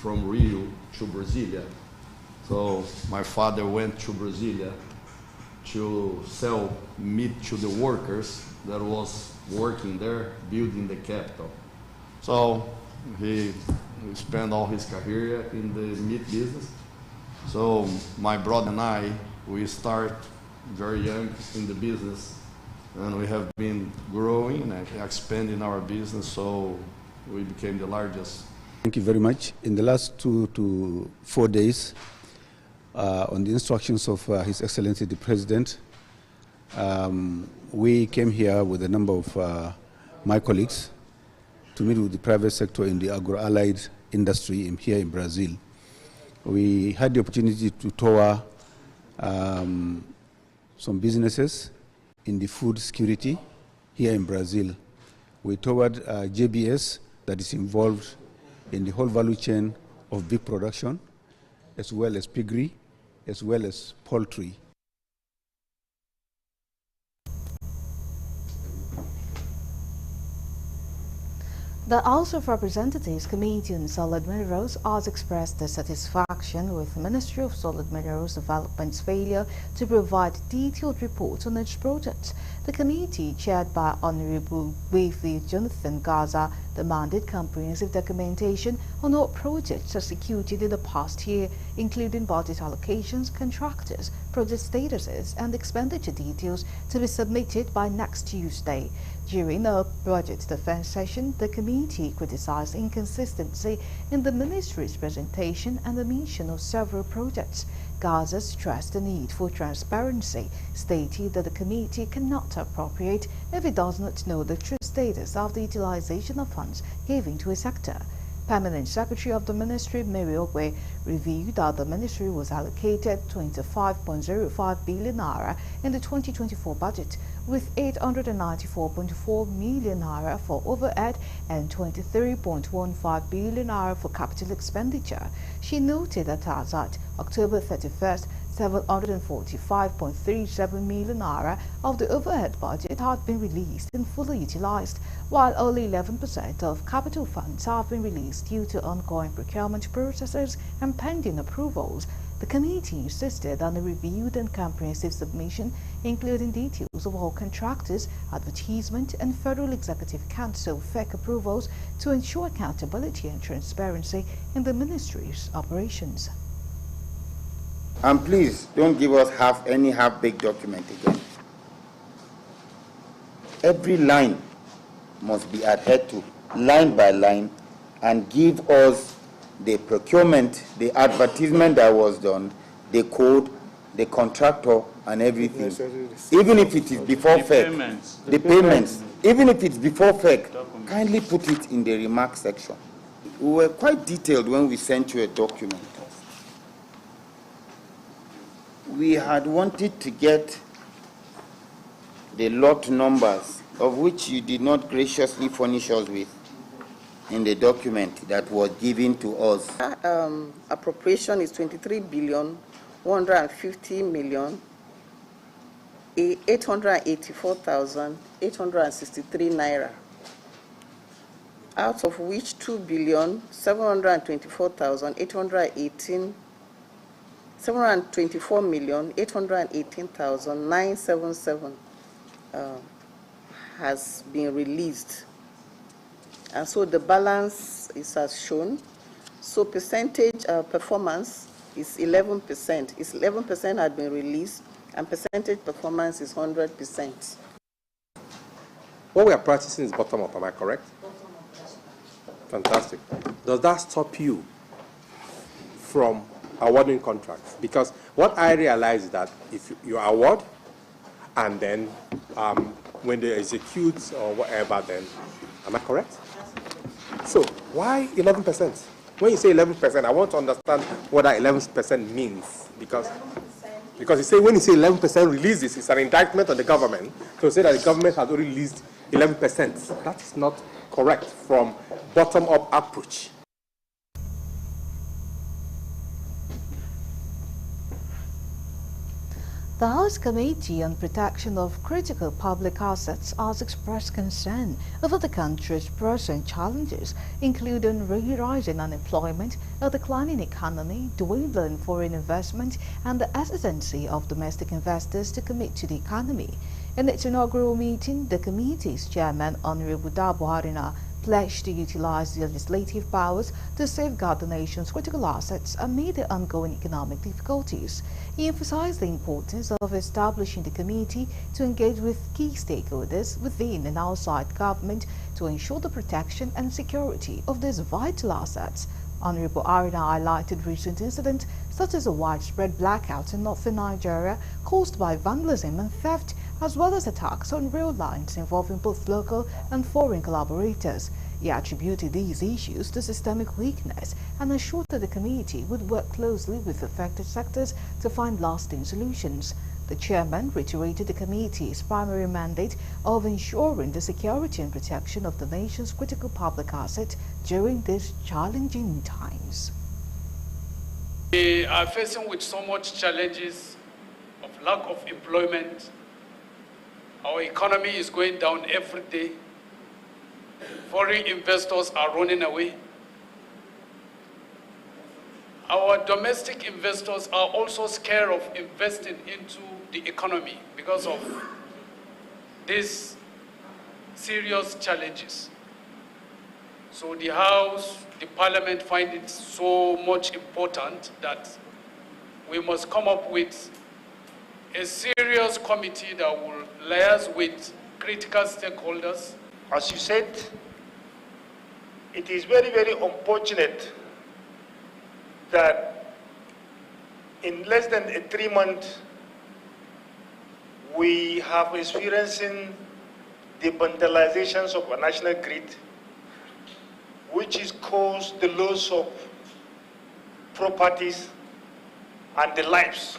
from Rio to Brasilia. So my father went to Brasilia to sell meat to the workers that was working there, building the capital. So he spent all his career in the meat business. So my brother and I, we start very young in the business, and we have been growing and expanding our business, so we became the largest. Thank you very much. In the last 2 to 4 days, on the instructions of His Excellency the President, we came here with a number of my colleagues to meet with the private sector in the agro-allied industry here in Brazil. We had the opportunity to tour some businesses in the food security here in Brazil. We toured JBS that is involved in the whole value chain of beef production, as well as piggery, as well as poultry. The House of Representatives Committee on Solid Minerals has expressed their satisfaction with the Ministry of Solid Minerals Development's failure to provide detailed reports on its projects. The committee, chaired by Honorable Wavy Jonathan Gaza, demanded comprehensive documentation on all projects executed in the past year, including budget allocations, contractors, project statuses, and expenditure details to be submitted by next Tuesday. During a budget defense session, the committee criticized inconsistency in the ministry's presentation and the mention of several projects. Gaza stressed the need for transparency, stating that the committee cannot appropriate if it does not know the true status of the utilization of funds given to a sector. Permanent Secretary of the Ministry, Mary Ogwe, revealed that the ministry was allocated 25.05 billion naira in the 2024 budget, with 894.4 million naira for overhead and 23.15 billion naira for capital expenditure. She noted that as at October 31st, 745.37 million naira of the overhead budget had been released and fully utilized, while only 11% of capital funds have been released due to ongoing procurement processes and pending approvals. The committee insisted on a reviewed and comprehensive submission, including details of all contractors, advertisement, and Federal Executive Council FEC approvals to ensure accountability and transparency in the ministry's operations. And please don't give us any half-baked document again. Every line must be adhered to, line by line, and give us the procurement, the advertisement that was done, the code, the contractor, and everything. Even if it is before FEC, the payments, even if it's before FEC, kindly put it in the remarks section. We were quite detailed when we sent you a document. We had wanted to get the lot numbers, of which you did not graciously furnish us with in the document that was given to us. Appropriation is 23,150,884,863 naira, out of which 724,818,977 has been released. And so the balance is as shown. So percentage performance is 11%. 11% had been released, and percentage performance is 100%. What we are practicing is bottom up, am I correct? Fantastic. Does that stop you from awarding contracts? Because what I realize is that if you award, and then when they execute or whatever, then, am I correct? So why 11%? When you say 11%, I want to understand what that 11% means. Because you say when you say 11% releases, it's an indictment on the government to say that the government has already released 11%. That is not correct from bottom-up approach. The House Committee on Protection of Critical Public Assets has expressed concern over the country's present challenges, including rising unemployment, a declining economy, dwindling foreign investment, and the hesitancy of domestic investors to commit to the economy. In its inaugural meeting, the committee's chairman, Honorable Dabo Haruna, pledged to utilize the legislative powers to safeguard the nation's critical assets amid the ongoing economic difficulties. He emphasized the importance of establishing the committee to engage with key stakeholders within and outside government to ensure the protection and security of these vital assets. Honorable Aruna highlighted recent incidents such as a widespread blackout in northern Nigeria caused by vandalism and theft, as well as attacks on rail lines involving both local and foreign collaborators. He attributed these issues to systemic weakness and assured that the committee would work closely with affected sectors to find lasting solutions. The chairman reiterated the committee's primary mandate of ensuring the security and protection of the nation's critical public assets during these challenging times. We are facing with so much challenges of lack of employment. Our economy is going down every day. Foreign investors are running away. Our domestic investors are also scared of investing into the economy because of these serious challenges. So the House, the Parliament find it so much important that we must come up with a serious committee that will liaise with critical stakeholders. As you said, it is very, very unfortunate that in less than 3 months, we have experiencing the vandalizations of our national grid, which is caused the loss of properties and the lives.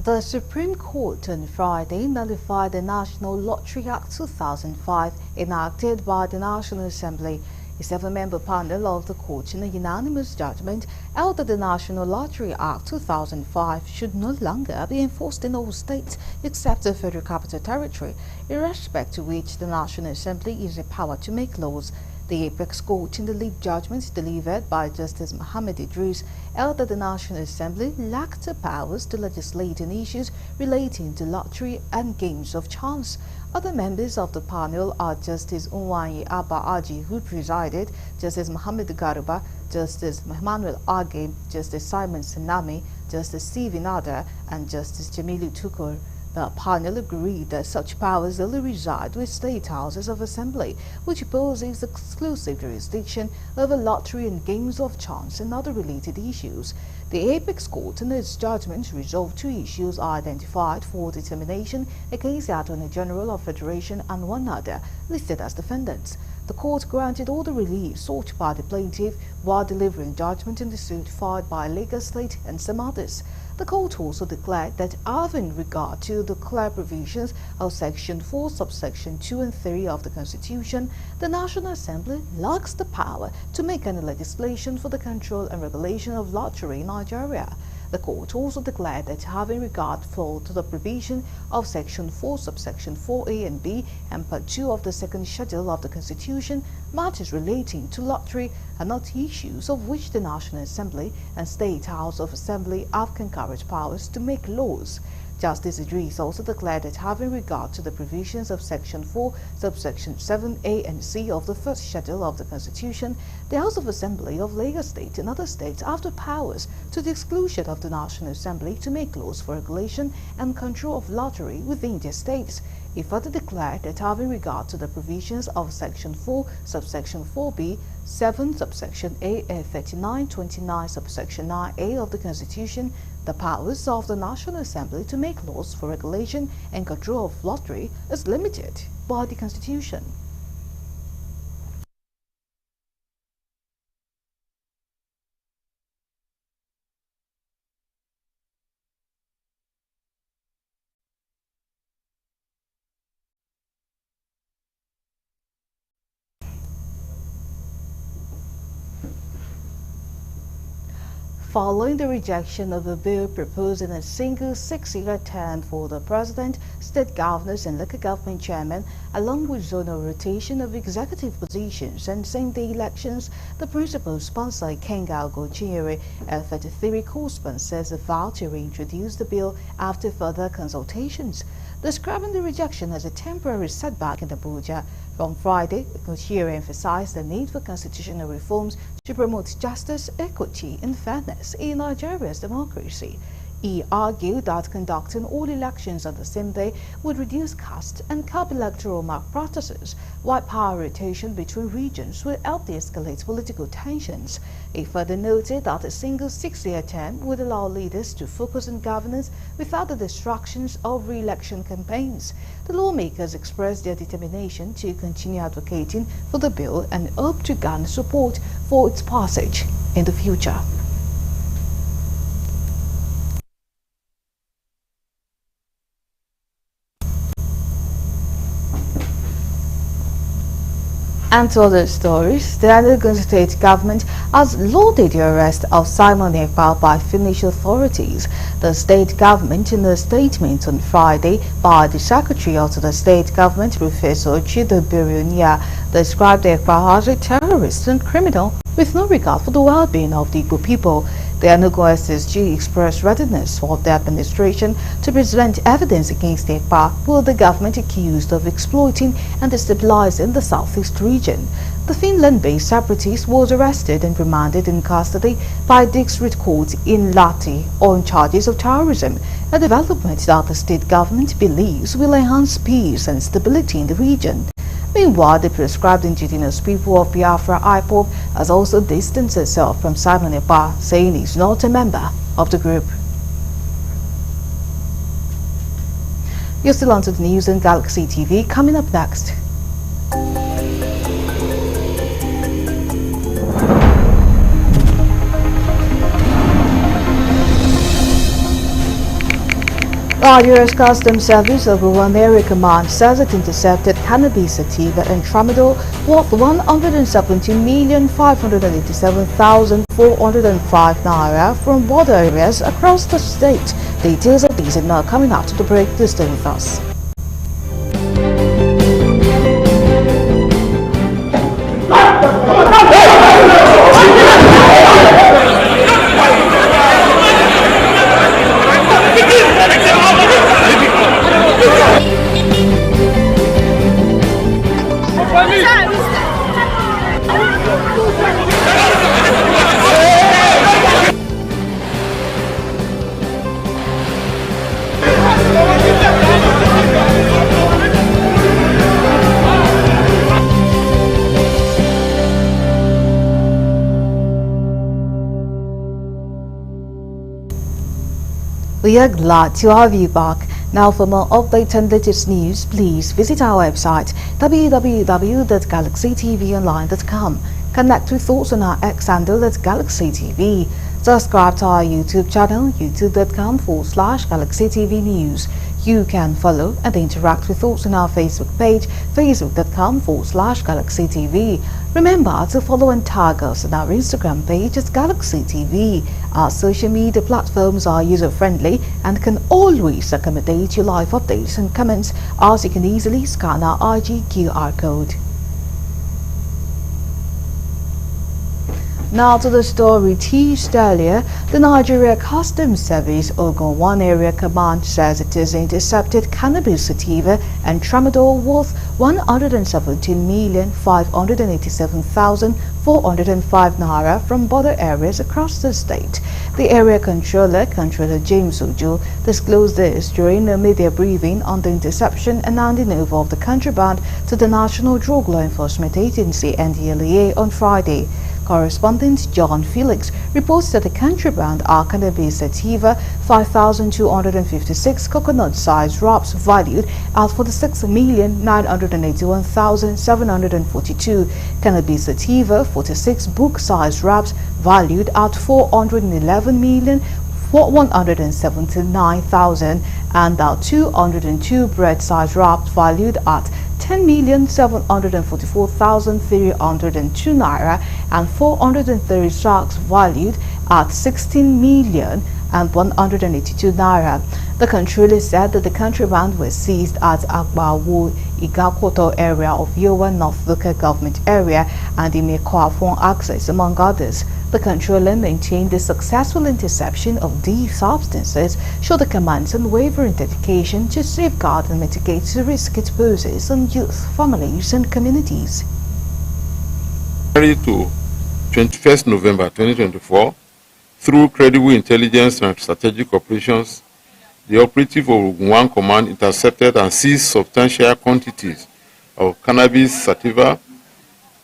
The Supreme Court on Friday nullified the National Lottery Act 2005 enacted by the National Assembly. A 7-member panel of the court in a unanimous judgment held that the National Lottery Act 2005 should no longer be enforced in all states except the Federal Capital Territory, in respect to which the National Assembly is empowered to make laws. The apex court in the lead judgment delivered by Justice Mohammed Idris held that the National Assembly lacked the powers to legislate on issues relating to lottery and games of chance. Other members of the panel are Justice Unwanyi Abba Aji, who presided, Justice Mohammed Garuba, Justice Emmanuel Agim, Justice Simon Sinami, Justice Stephen Ada, and Justice Jamilu Tukur. The panel agreed that such powers only reside with state houses of assembly, which possess exclusive jurisdiction over lottery and games of chance and other related issues. The apex court in its judgment resolved 2 issues identified for determination against the Attorney General of Federation and one other listed as defendants. The court granted all the relief sought by the plaintiff while delivering judgment in the suit filed by Lagos State and some others. The court also declared that, having regard to the clear provisions of Section 4, subsection 2 and 3 of the Constitution, the National Assembly lacks the power to make any legislation for the control and regulation of lottery in Nigeria. The court also declared that, having regard to the provision of Section 4, subsection 4A and B and Part 2 of the second schedule of the Constitution, matters relating to lottery are not issues of which the National Assembly and State House of Assembly have concurrent powers to make laws. Justice Idris also declared that, having regard to the provisions of Section 4, subsection 7A and C of the first schedule of the Constitution, the House of Assembly of Lagos State and other states have the powers, to the exclusion of the National Assembly, to make laws for regulation and control of lottery within their states. He further declared that, having regard to the provisions of Section 4, subsection 4B, 7, subsection A, and 39, 29, subsection 9A of the Constitution, the powers of the National Assembly to make laws for regulation and control of lottery is limited by the Constitution. following the rejection of a bill proposing a single 6-year term for the president, state governors and local government chairmen, along with zonal rotation of executive positions and same-day elections, the principal sponsor, Kenga Ogochiere, a 33 co-sponsor, says a vow to reintroduce the bill after further consultations. Describing the rejection as a temporary setback in Abuja, from Friday, Ogochiere emphasized the need for constitutional reforms to promote justice, equity, and fairness in Nigeria's democracy. He argued that conducting all elections on the same day would reduce costs and curb electoral malpractices, while power rotation between regions would help de-escalate political tensions. He further noted that a single 6-year term would allow leaders to focus on governance without the distractions of re-election campaigns. The lawmakers expressed their determination to continue advocating for the bill and hope to garner support for its passage in the future. And to other stories, the Enugu state government has lauded the arrest of Simon Ekpa by Finnish authorities. The state government, in a statement on Friday by the secretary of the state government, Professor Chido Birionia, described Ekpa as a terrorist and criminal with no regard for the well-being of the Igbo people. The Enugu SSG expressed readiness of the administration to present evidence against Ekpa, who the government accused of exploiting and destabilizing the southeast region. The Finland-based separatist was arrested and remanded in custody by district court in Lati on charges of terrorism, a development that the state government believes will enhance peace and stability in the region. Meanwhile, the proscribed indigenous people of Biafra IPOB has also distanced itself from Simon Ekpa, saying he's not a member of the group. You're still on to the news on Galaxy TV. Coming up next. U.S. Customs Service of One Area Command says it intercepted cannabis sativa and tramadol worth 117,587,405 naira from border areas across the state. Details of these are now coming out to the break. Please stay with us. We are glad to have you back. Now, for more updates and latest news, please visit our website www.galaxytvonline.com. Connect with us on our X handle at Galaxy TV. Subscribe to our YouTube channel, youtube.com/Galaxy TV News. You can follow and interact with us on our Facebook page, facebook.com/Galaxy TV. Remember to follow and tag us on our Instagram page at Galaxy TV. Our social media platforms are user-friendly and can always accommodate your live updates and comments, as you can easily scan our IG QR code. Now to the story teased earlier. The Nigeria Customs Service Ogun One Area Command says it has intercepted cannabis sativa and tramadol worth 117,587,405 naira from border areas across the state. The area controller, James Ojo, disclosed this during a media briefing on the interception and handing over of the contraband to the National Drug Law Enforcement Agency (NDLEA) on Friday. Correspondent John Felix reports that the contraband are cannabis sativa, 5,256 coconut-sized wraps valued at 46,981,742, cannabis sativa, 46 book-sized wraps valued at 411,179,000, and 202 bread-sized wraps valued at 10,744,302 naira, and 430 sacks valued at 16 million and 182 naira. The controller said that the contraband was seized at Agbawo Igakoto area of Yowa North Local Government area and the Mekwafon access, among others. The controller maintained the successful interception of these substances showed the command's unwavering dedication to safeguard and mitigate the risk it poses on youth, families and communities. To 21st November 2024, through credible intelligence and strategic operations, the operative of Ogun 1 Command intercepted and seized substantial quantities of cannabis sativa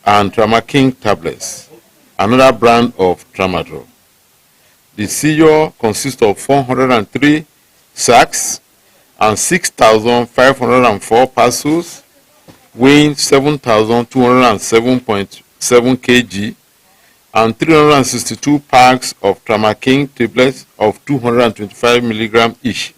and Tramaking tablets, another brand of tramadol. The seizure consists of 403 sacks and 6,504 parcels weighing 7,207.7 kg and 362 packs of Tramaking tablets of 225 milligrams each.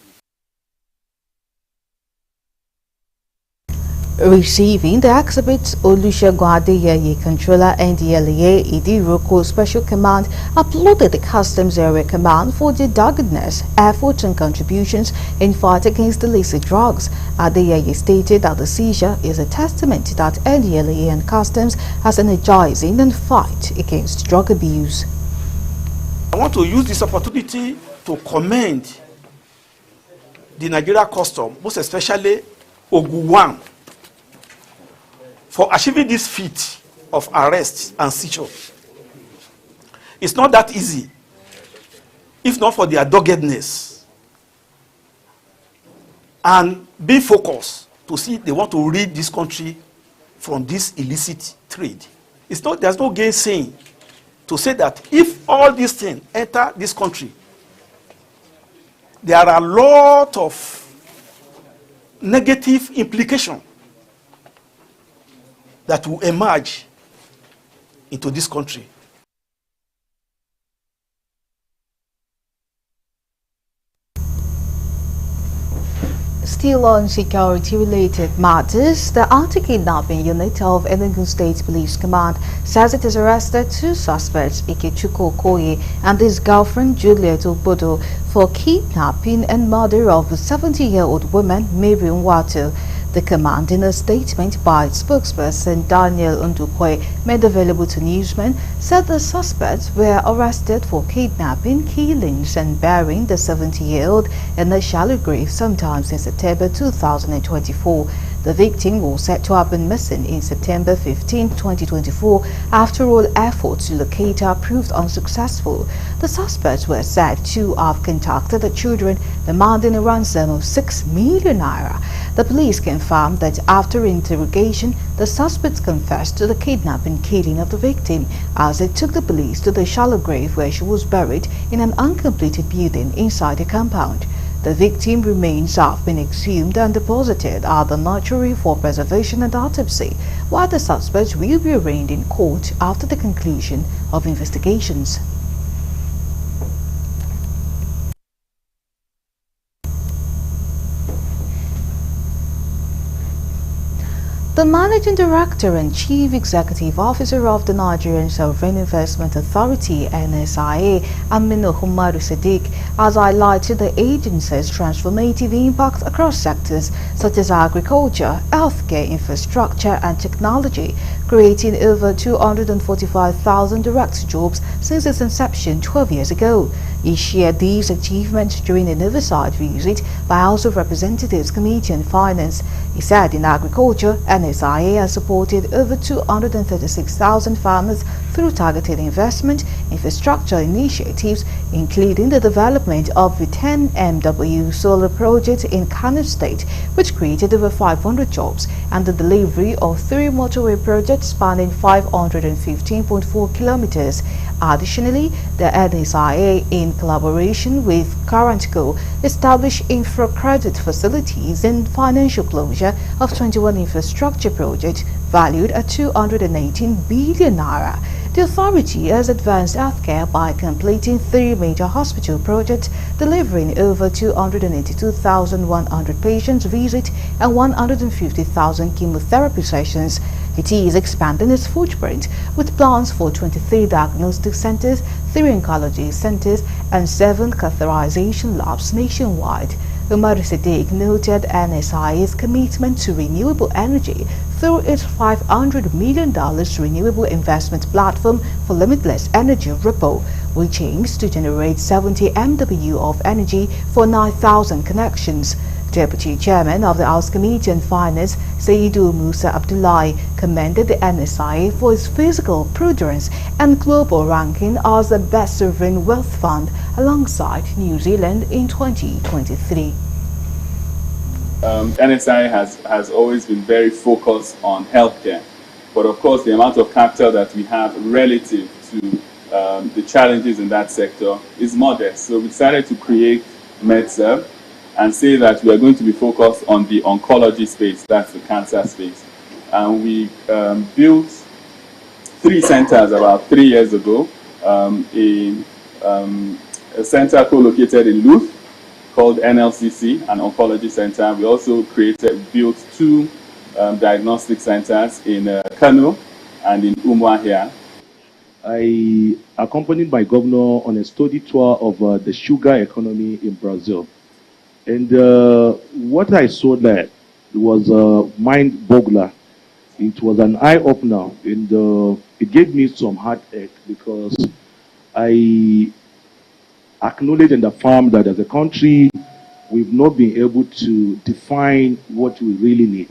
Receiving the exhibits, Olusegun Adeyeye, Controller NDLEA Idiroko Special Command, applauded the Customs Area Command for their doggedness, efforts and contributions in fight against illicit drugs. Adeyeye stated that the seizure is a testament that NDLEA and Customs are energizing the fight against drug abuse. I want to use this opportunity to commend the Nigeria Customs, most especially Ogun 1, for achieving this feat of arrest and seizure. It's not that easy, if not for their doggedness and being focused to see they want to rid this country from this illicit trade. There's no gainsaying to say that if all these things enter this country, there are a lot of negative implications that will emerge into this country. Still on security-related matters, the anti-kidnapping unit of Enugu State Police Command says it has arrested two suspects, Ikechukwu Okoye and his girlfriend Juliet Obodo, for kidnapping and murder of a 70-year-old woman, Mary Nwatu. The command, in a statement by its spokesperson Daniel Ndukwe, made available to newsmen, said the suspects were arrested for kidnapping, killings and burying the 70-year-old in a shallow grave sometime in September 2024. The victim was said to have been missing in September 15, 2024, after all efforts to locate her proved unsuccessful. The suspects were said to have contacted the children, demanding a ransom of 6 million naira. The police confirmed that after interrogation, the suspects confessed to the kidnapping and killing of the victim, as they took the police to the shallow grave where she was buried in an uncompleted building inside the compound. The victim remains have been exhumed and deposited at the mortuary for preservation and autopsy, while the suspects will be arraigned in court after the conclusion of investigations. The Managing Director and Chief Executive Officer of the Nigerian Sovereign Investment Authority (NSIA), Aminu Umaru Sadiq, has highlighted the agency's transformative impact across sectors such as agriculture, healthcare, infrastructure and technology, creating over 245,000 direct jobs since its inception 12 years ago. He shared these achievements during an oversight visit by House of Representatives Committee on Finance. He said in agriculture, NSIA has supported over 236,000 farmers through targeted investment, infrastructure initiatives, including the development of the 10 MW solar project in Kano State, which created over 500 jobs, and the delivery of 3 motorway projects spanning 515.4 kilometers. Additionally, the NSIA, in collaboration with Currentco, established infra credit facilities and financial closure of 21 infrastructure projects valued at 218 billion naira. The authority has advanced healthcare by completing 3 major hospital projects, delivering over 282,100 patients visits and 150,000 chemotherapy sessions. It is expanding its footprint with plans for 23 diagnostic centers, 3 oncology centers, and 7 catheterization labs nationwide. Umar Siddiq noted NSI's commitment to renewable energy through its $500 million renewable investment platform for limitless energy Ripple, which aims to generate 70 MW of energy for 9,000 connections. Deputy Chairman of the House Committee on Finance, Seydou Musa Abdullahi, commended the NSI for its fiscal prudence and global ranking as the best sovereign wealth fund alongside New Zealand in 2023. NSI has always been very focused on healthcare, but of course the amount of capital that we have relative to the challenges in that sector is modest. So we decided to create MedServe and say that we are going to be focused on the oncology space, that's the cancer space. And we built 3 centers about 3 years ago, a center co-located in Louth called NLCC, an oncology center. We also built 2 diagnostic centers in Kano and in Umuahia. I accompanied my governor on a study tour of the sugar economy in Brazil. And what I saw there was a mind-boggler. It was an eye-opener, and it gave me some heartache because I acknowledge and affirm that as a country, we've not been able to define what we really need.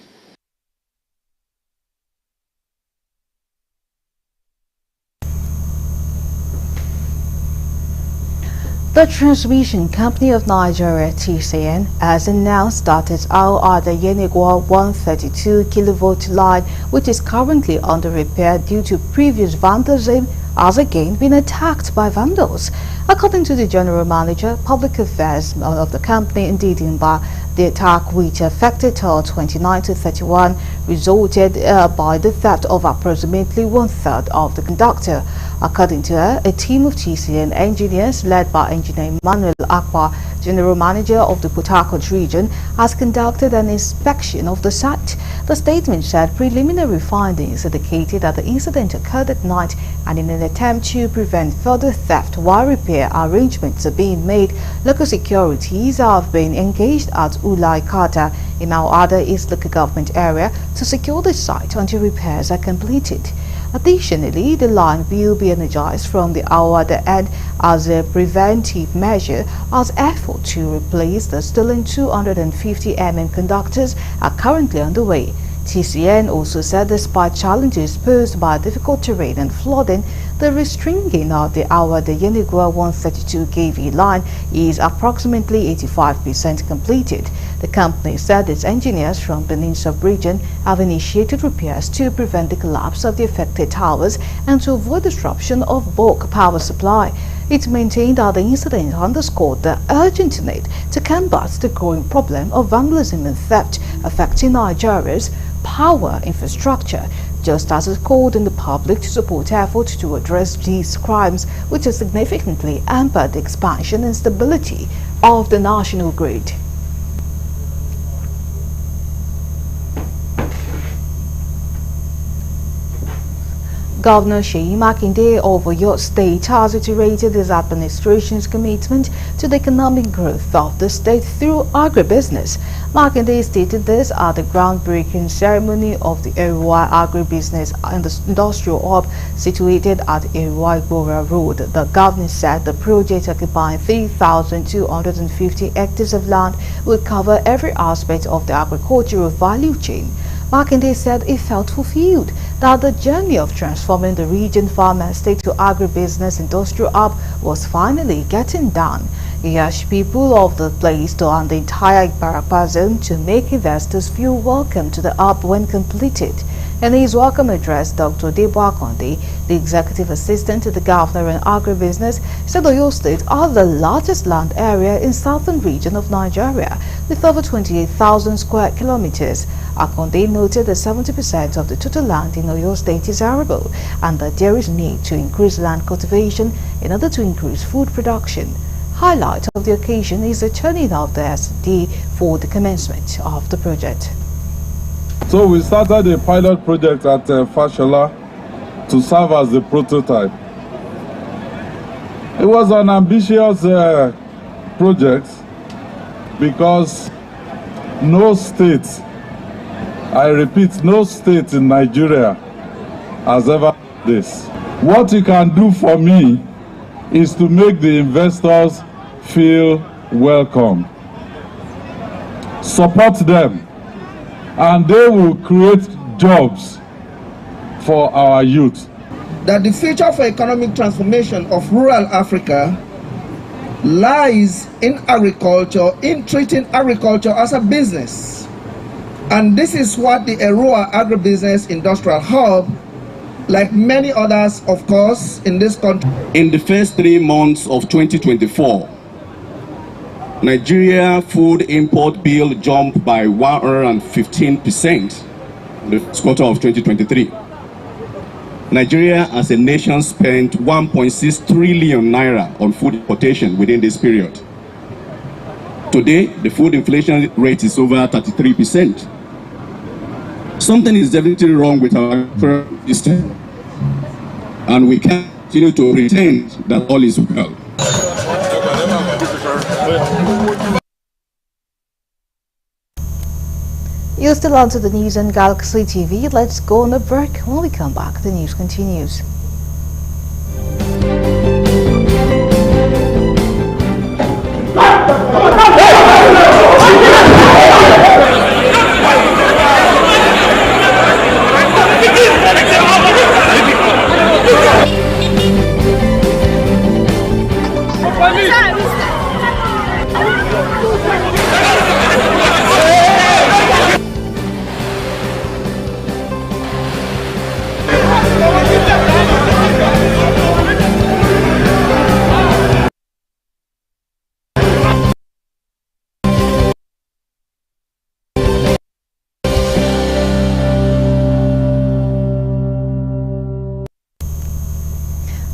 The Transmission Company of Nigeria, TCN, has announced that its Al-Ada Yenigua 132 kV line, which is currently under repair due to previous vandalism, has again been attacked by vandals. According to the General Manager, Public Affairs of the company, Ndidimba, the attack, which affected 29 to 31, resulted by the theft of approximately 1/3 of the conductor. According to her, a team of TCN engineers led by Engineer Emmanuel Akpa, General Manager of the Port Harcourt region, has conducted an inspection of the site. The statement said preliminary findings indicated that the incident occurred at night, and in an attempt to prevent further theft while repair arrangements are being made, local securities have been engaged at Ulai Kata in Al-Ada East Local Government area to secure the site until repairs are completed. Additionally, the line will be energized from the Al-Ada end as a preventive measure as efforts to replace the stolen 250 mm conductors are currently underway. TCN also said despite challenges posed by difficult terrain and flooding, the restringing of the Al-Ada Yenigua 132 kV line is approximately 85% completed. The company said its engineers from Benin sub-region have initiated repairs to prevent the collapse of the affected towers and to avoid disruption of bulk power supply. It maintained that the incident underscored the urgent need to combat the growing problem of vandalism and theft affecting Nigeria's power infrastructure, just as it called on the public to support efforts to address these crimes, which has significantly hampered the expansion and stability of the national grid. Governor Seyi Makinde of Oyo State has reiterated his administration's commitment to the economic growth of the state through agribusiness. Makinde stated this at the groundbreaking ceremony of the Erua Agribusiness and Industrial Hub situated at Erua Igbora Road. The governor said the project, occupying 3,250 hectares of land, will cover every aspect of the agricultural value chain. Makinde said he felt fulfilled that the journey of transforming the region farm state to agribusiness industrial hub was finally getting done. He urged people of the place and the entire Ibarapa zone to make investors feel welcome to the hub when completed. In his welcome address, Dr. Debo Akonde, the executive assistant to the governor in agribusiness, said Oyo State has the largest land area in southern region of Nigeria with over 28,000 square kilometers. Akonde noted that 70% of the total land in Oyo State is arable and that there is need to increase land cultivation in order to increase food production. Highlight of the occasion is the turning of the SD for the commencement of the project. So we started a pilot project at Fashola to serve as the prototype. It was an ambitious project because no state, I repeat, no state in Nigeria has ever done this. What you can do for me is to make the investors feel welcome. Support them, and they will create jobs for our youth. That the future for economic transformation of rural Africa lies in agriculture, in treating agriculture as a business. And this is what the Erua Agribusiness Industrial Hub, like many others, of course, in this country. In the first 3 months of 2024, Nigeria food import bill jumped by 115% in the first quarter of 2023. Nigeria as a nation spent 1.6 trillion naira on food importation within this period. Today, the food inflation rate is over 33%. Something is definitely wrong with our system, and we can't continue to pretend that all is well. You're still on to the news on Galaxy TV. Let's go on a break. When we come back, the news continues.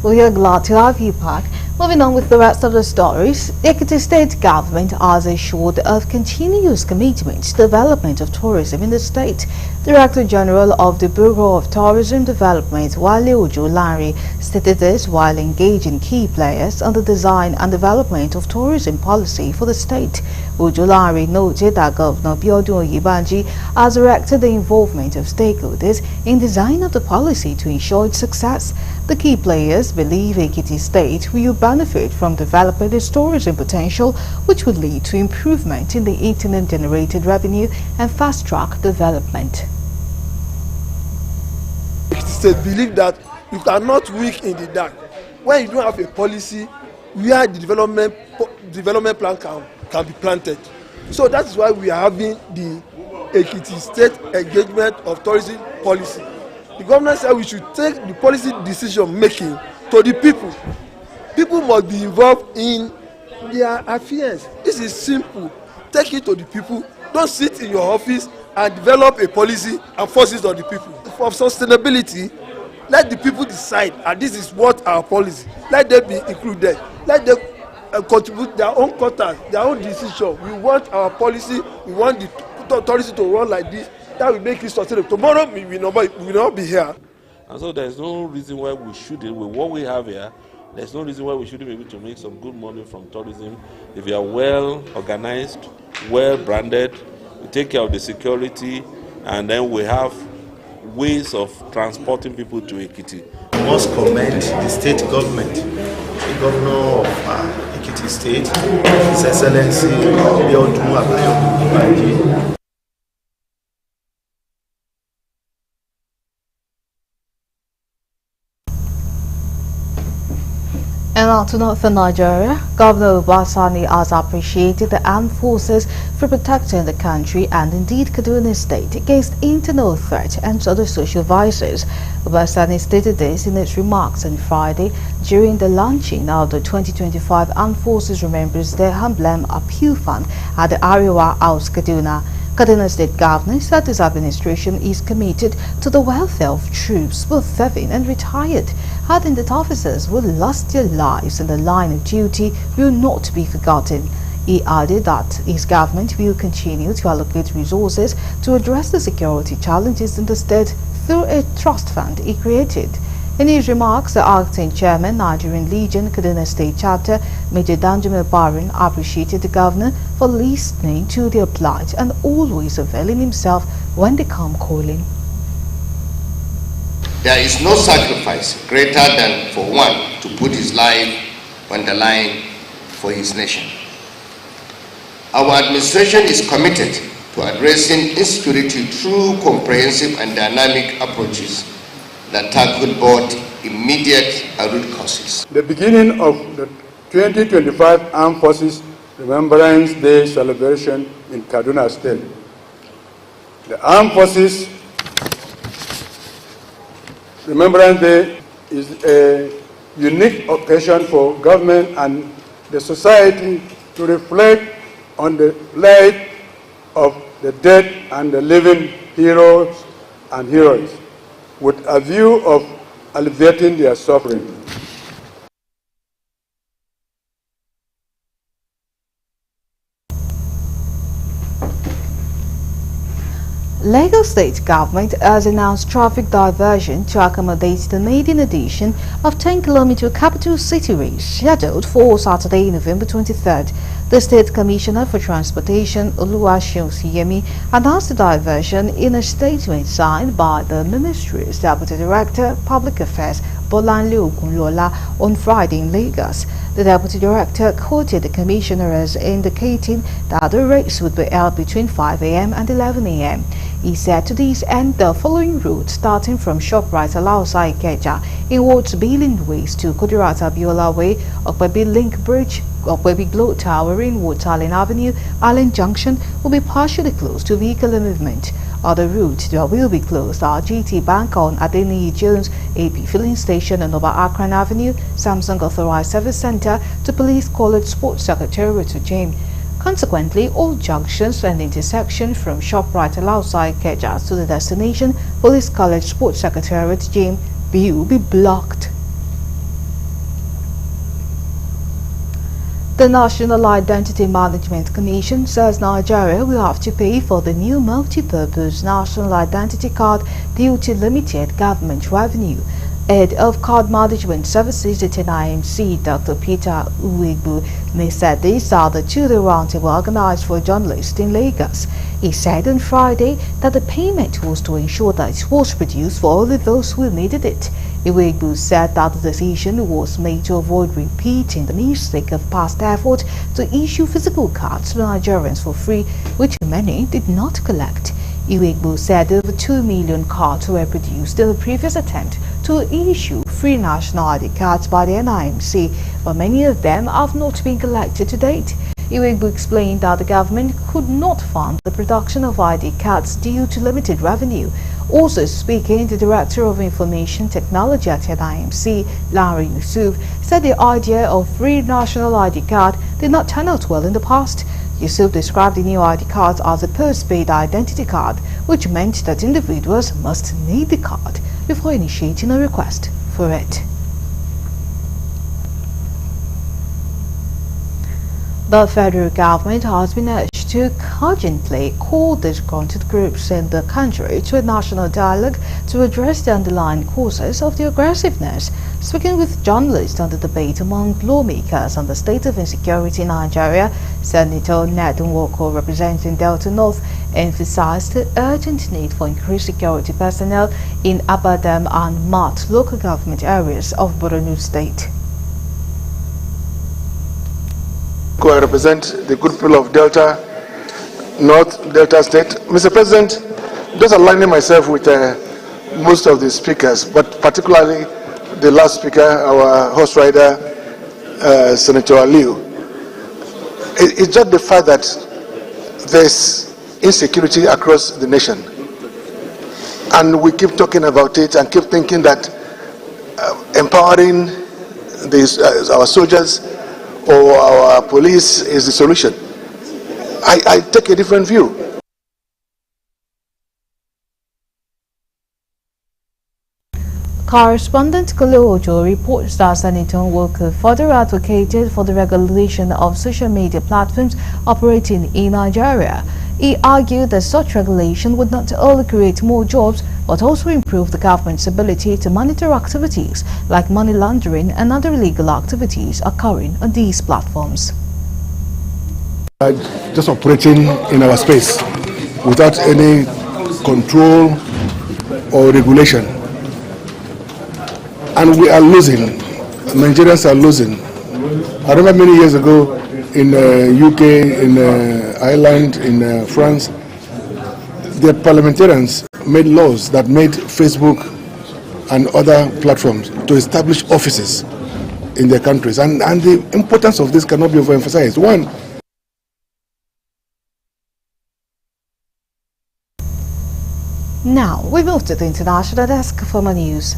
We are glad to have you back. Moving on with the rest of the stories, Ekiti State Government has assured of continuous commitment to development of tourism in the state. Director General of the Bureau of Tourism Development, Wale Ojo-Lanre, stated this while engaging key players on the design and development of tourism policy for the state. Ojo-Lanre noted that Governor Biodun Oyebanji has directed the involvement of stakeholders in design of the policy to ensure its success. The key players believe Ekiti State will benefit from developing its tourism potential, which would lead to improvement in the internet-generated revenue and fast-track development. Ekiti State believe that you cannot wink in the dark when you don't have a policy where the development plan can be planted. So that is why we are having the Ekiti State engagement of tourism policy. The government said we should take the policy decision making to the people. People must be involved in their affairs. This is simple. Take it to the people. Don't sit in your office and develop a policy and force it on the people. For sustainability, let the people decide, and this is what our policy. Let them be included. Let them contribute their own quotas, their own decision. We want our policy. We want the tourism to run like this. That will make it sustainable. Tomorrow we will not be here. And so there's no reason why we shouldn't, with what we have here, there's no reason why we shouldn't be able to make some good money from tourism. If you are well organized, well branded, we take care of the security, and then we have ways of transporting people to Ekiti. I must commend the state government, the governor of Ekiti State, His Excellency Biodun Oyebanji. And on to northern Nigeria, Governor Obasani has appreciated the armed forces for protecting the country and indeed Kaduna State against internal threat and other social vices. Obasani stated this in his remarks on Friday during the launching of the 2025 Armed Forces Remembers Day Emblem Appeal Fund at the Ariwa House, Kaduna. Kaduna State Governor said his administration is committed to the welfare of troops, both serving and retired, adding that officers who lost their lives in the line of duty will not be forgotten. He added that his government will continue to allocate resources to address the security challenges in the state through a trust fund he created. In his remarks, the acting chairman, Nigerian Legion Kaduna State Chapter, Major Danjuma Barin, appreciated the governor for listening to their plight and always availing himself when they come calling. There is no sacrifice greater than for one to put his life on the line for his nation. Our administration is committed to addressing insecurity through comprehensive and dynamic approaches that tackle both immediate and root causes. The beginning of the 2025 Armed Forces Remembrance Day celebration in Kaduna State. The Armed Forces Remembrance Day is a unique occasion for government and the society to reflect on the plight of the dead and the living heroes and heroines, with a view of alleviating their suffering. Lagos State Government has announced traffic diversion to accommodate the maiden edition of 10-kilometer capital city race scheduled for Saturday, November 23rd. The State Commissioner for Transportation, Oluwaseun Siyemi, announced the diversion in a statement signed by the Ministry's Deputy Director, Public Affairs, Bolanle Ogunlola, on Friday in Lagos. The Deputy Director quoted the Commissioner as indicating that the race would be held between 5 a.m. and 11 a.m. He said to this end, the following route starting from ShopRite Alausa Ikeja inwards Billing Ways to Kudirat Abiola Way, Okwebi Link Bridge, Okwebi Glow Tower inwards Allen Avenue, Allen Junction will be partially closed to vehicular movement. Other routes that will be closed are GT Bank on Adeniyi Jones, AP Filling Station on Oba Akran Avenue, Samsung Authorized Service Center to Police College Sports Secretariat to James. Consequently, all junctions and intersections from ShopRite Alausa Ikeja to the destination Police College Sports Secretariat James will be blocked. The National Identity Management Commission says Nigeria will have to pay for the new multi-purpose National Identity Card due to limited government revenue. Head of Card Management Services at NIMC, Dr. Peter Uwegbu, said this at the Tuesday roundtable organized for journalists in Lagos. He said on Friday that the payment was to ensure that it was produced for only those who needed it. Uwegbu said that the decision was made to avoid repeating the mistake of past effort to issue physical cards to Nigerians for free, which many did not collect. Uwegbu said over 2 million cards were produced in the previous attempt to issue free national ID cards by the NIMC, but many of them have not been collected to date. Uwegbu explained that the government could not fund the production of ID cards due to limited revenue. Also speaking, the Director of Information Technology at NIMC, Larry Yusuf, said the idea of free national ID card did not turn out well in the past. Yusuf described the new ID card as a postpaid identity card, which meant that individuals must need the card before initiating a request for it. The federal government has been urged to urgently call disgruntled groups in the country to a national dialogue to address the underlying causes of the aggressiveness. Speaking with journalists on the debate among lawmakers on the state of insecurity in Nigeria, Senator Ned Nwoko, representing Delta North, emphasized the urgent need for increased security personnel in Abadam and Mat local government areas of Borno State. I represent the good people of Delta North, Delta State. Mr. President, just aligning myself with most of the speakers, but particularly the last speaker, our horse rider, Senator Aliu. It's just the fact that there's insecurity across the nation. And we keep talking about it and keep thinking that empowering our soldiers or our police is the solution. I take a different view. Correspondent Kolojo reports that Senator Nwoke further advocated for the regulation of social media platforms operating in Nigeria. He argued that such regulation would not only create more jobs but also improve the government's ability to monitor activities like money laundering and other illegal activities occurring on these platforms. Just operating in our space without any control or regulation. And we are losing. Nigerians are losing. I remember many years ago in UK, in Ireland, in France, the parliamentarians made laws that made Facebook and other platforms to establish offices in their countries. And the importance of this cannot be overemphasized. One, now we move to the international desk for more news.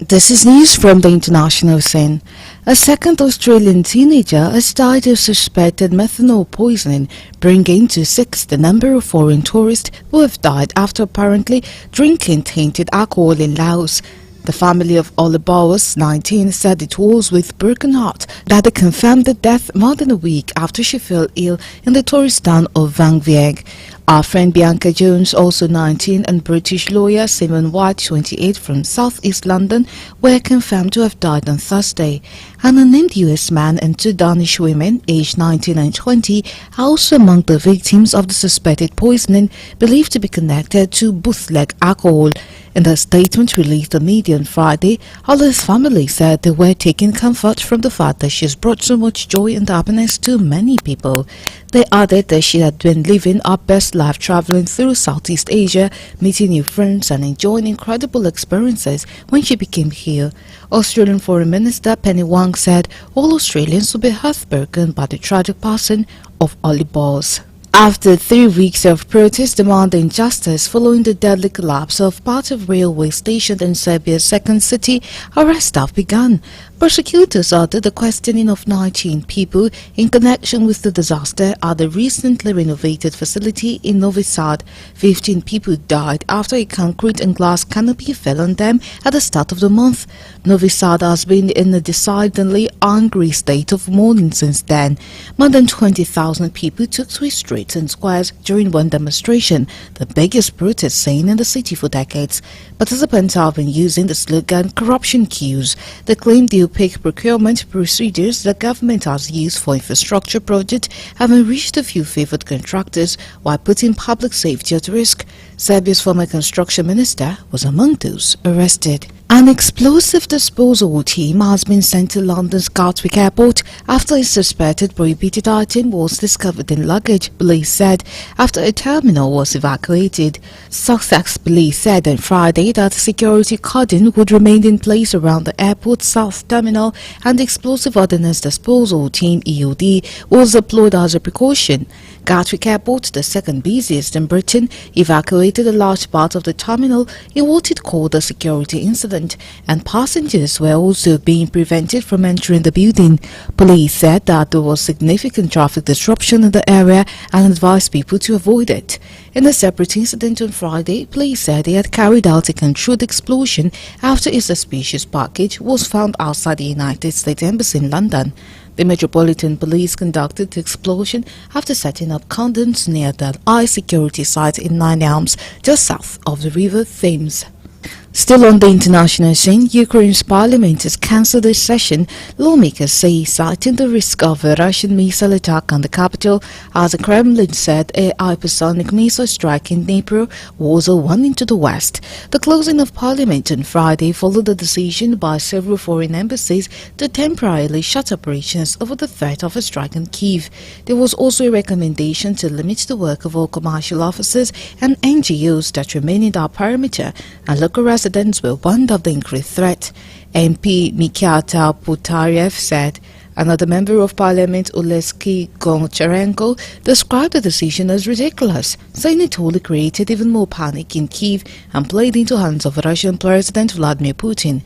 This is news from the international scene. A second Australian teenager has died of suspected methanol poisoning, bringing to 6 the number of foreign tourists who have died after apparently drinking tainted alcohol in Laos. The family of Olibawas, 19, said it was with broken heart that they confirmed the death more than a week after she fell ill in the tourist town of Vang Vieng. Our friend Bianca Jones, also 19, and British lawyer Simon White, 28, from southeast London, were confirmed to have died on Thursday. An unnamed US man and 2 Danish women, aged 19 and 20, are also among the victims of the suspected poisoning, believed to be connected to bootleg alcohol. In a statement released on media on Friday, Ollie's family said they were taking comfort from the fact that she has brought so much joy and happiness to many people. They added that she had been living her best life traveling through Southeast Asia, meeting new friends and enjoying incredible experiences when she became here. Australian Foreign Minister Penny Wong said all Australians will be heartbroken by the tragic passing of Olibawas. After 3 weeks of protest demanding justice following the deadly collapse of part of railway station in Serbia's second city, arrests have begun. Prosecutors ordered the questioning of 19 people in connection with the disaster at the recently renovated facility in Novi Sad. 15 people died after a concrete and glass canopy fell on them at the start of the month. Novi Sad has been in a decidedly angry state of mourning since then. More than 20,000 people took to its streets and squares during one demonstration, the biggest protest scene in the city for decades. Participants have been using the slogan "Corruption Queues." They claim the opaque procurement procedures the government has used for infrastructure projects have enriched a few favoured contractors while putting public safety at risk. Serbia's former construction minister was among those arrested. An explosive disposal team has been sent to London's Gatwick Airport after a suspected prohibited item was discovered in luggage, police said, after a terminal was evacuated. Sussex police said on Friday that security cordon would remain in place around the airport's south terminal and the explosive ordnance disposal team EOD was deployed as a precaution. Gatwick Airport, the second busiest in Britain, evacuated a large part of the terminal in what it called a security incident, and passengers were also being prevented from entering the building. Police said that there was significant traffic disruption in the area and advised people to avoid it. In a separate incident on Friday, police said they had carried out a controlled explosion after a suspicious package was found outside the United States Embassy in London. The Metropolitan Police conducted the explosion after setting up cordons near the high security site in Nine Elms, just south of the River Thames. Still on the international scene, Ukraine's parliament has cancelled its session, lawmakers say, citing the risk of a Russian missile attack on the capital, as the Kremlin said a hypersonic missile strike in Dnipro was a warning to the West. The closing of parliament on Friday followed a decision by several foreign embassies to temporarily shut operations over the threat of a strike in Kyiv. There was also a recommendation to limit the work of all commercial offices and NGOs that remain in that perimeter, and local residents were warned of the increased threat. MP Mikhail Potariev said Another member of parliament, Oleksiy Goncharenko, described the decision as ridiculous, saying it only created even more panic in Kyiv and played into hands of Russian President Vladimir Putin.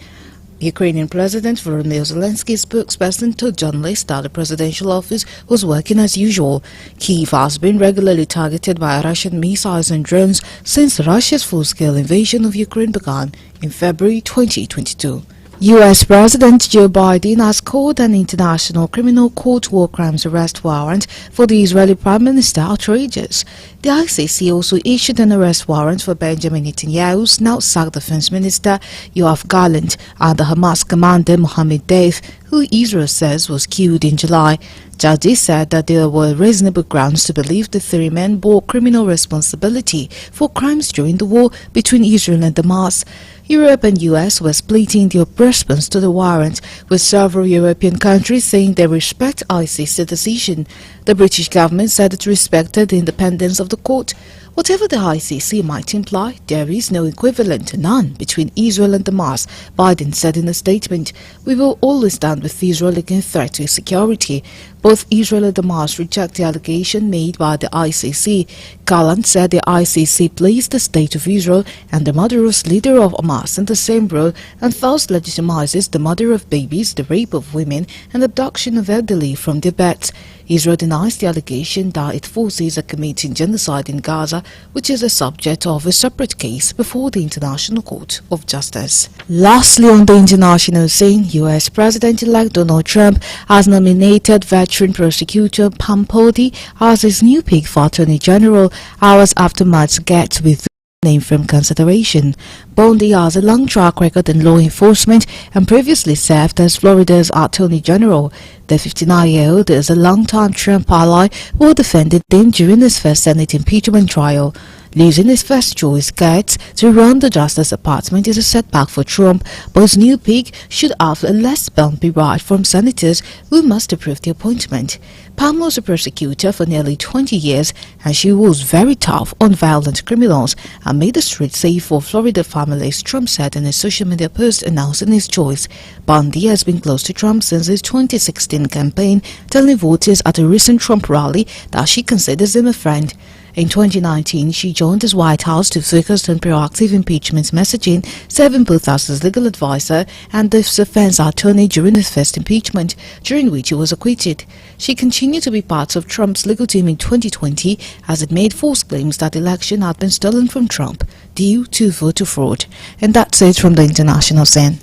Ukrainian President Volodymyr Zelensky's spokesperson told journalists that the presidential office was working as usual. Kyiv has been regularly targeted by Russian missiles and drones since Russia's full-scale invasion of Ukraine began in February 2022. U.S. President Joe Biden has called an international criminal court war crimes arrest warrant for the Israeli Prime Minister outrageous. The ICC also issued an arrest warrant for Benjamin Netanyahu's now-sacked defense minister Yoav Gallant and the Hamas commander Mohammed Deif, who Israel says was killed in July. Judges said that there were reasonable grounds to believe the three men bore criminal responsibility for crimes during the war between Israel and Hamas. Europe and US were splitting their response to the warrant, with several European countries saying they respect ICC's decision. The British government said it respected the independence of the court. Whatever the ICC might imply, there is no equivalent, none, between Israel and Hamas, Biden said in a statement. We will always stand with Israel against threat to security. Both Israel and Hamas reject the allegation made by the ICC. Gallant said the ICC placed the State of Israel and the murderous leader of Hamas in the same role and thus legitimizes the murder of babies, the rape of women, and abduction of elderly from their beds. Israel denies the allegation that its forces are committing genocide in Gaza, which is the subject of a separate case before the International Court of Justice. Lastly, on the international scene, U.S. President-elect Donald Trump has nominated veteran prosecutor Pam Bondi as his new pick for Attorney General, hours after Matt Gaetz withdrew name from consideration. Bondi has a long track record in law enforcement and previously served as Florida's Attorney General. The 59-year-old is a long-time Trump ally who defended him during his first Senate impeachment trial. Losing his first choice, Gaetz, to run the Justice Department is a setback for Trump, but his new pick should have a less bumpy ride from senators who must approve the appointment. Pam was a prosecutor for nearly 20 years, and she was very tough on violent criminals and made the streets safe for Florida families, Trump said in a social media post announcing his choice. Bondi has been close to Trump since his 2016 campaign, telling voters at a recent Trump rally that she considers him a friend. In 2019, she joined his White House to focus on proactive impeachment messaging, serving both as his legal advisor and the defense attorney during his first impeachment, during which he was acquitted. She continued to be part of Trump's legal team in 2020 as it made false claims that the election had been stolen from Trump due to voter fraud. And that's it from the international scene.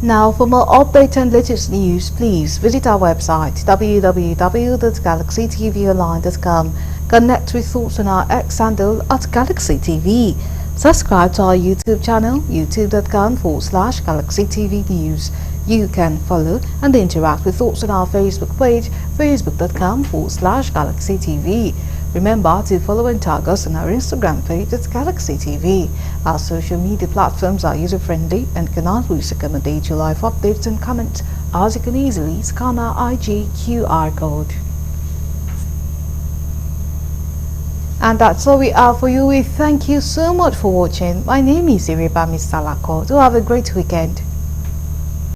Now, for more updates and latest news, please visit our website www.galaxytvonline.com. Connect with thoughts on our X handle at Galaxy TV. Subscribe to our YouTube channel, youtube.com/Galaxy TV News. You can follow and interact with thoughts on our Facebook page, facebook.com/Galaxy TV. Remember to follow and tag us on our Instagram page at Galaxy TV. Our social media platforms are user-friendly and can always accommodate your live updates and comments, as you can easily scan our IG QR code. And that's all we have for you. We thank you so much for watching. My name is Iribami Salako. Do have a great weekend.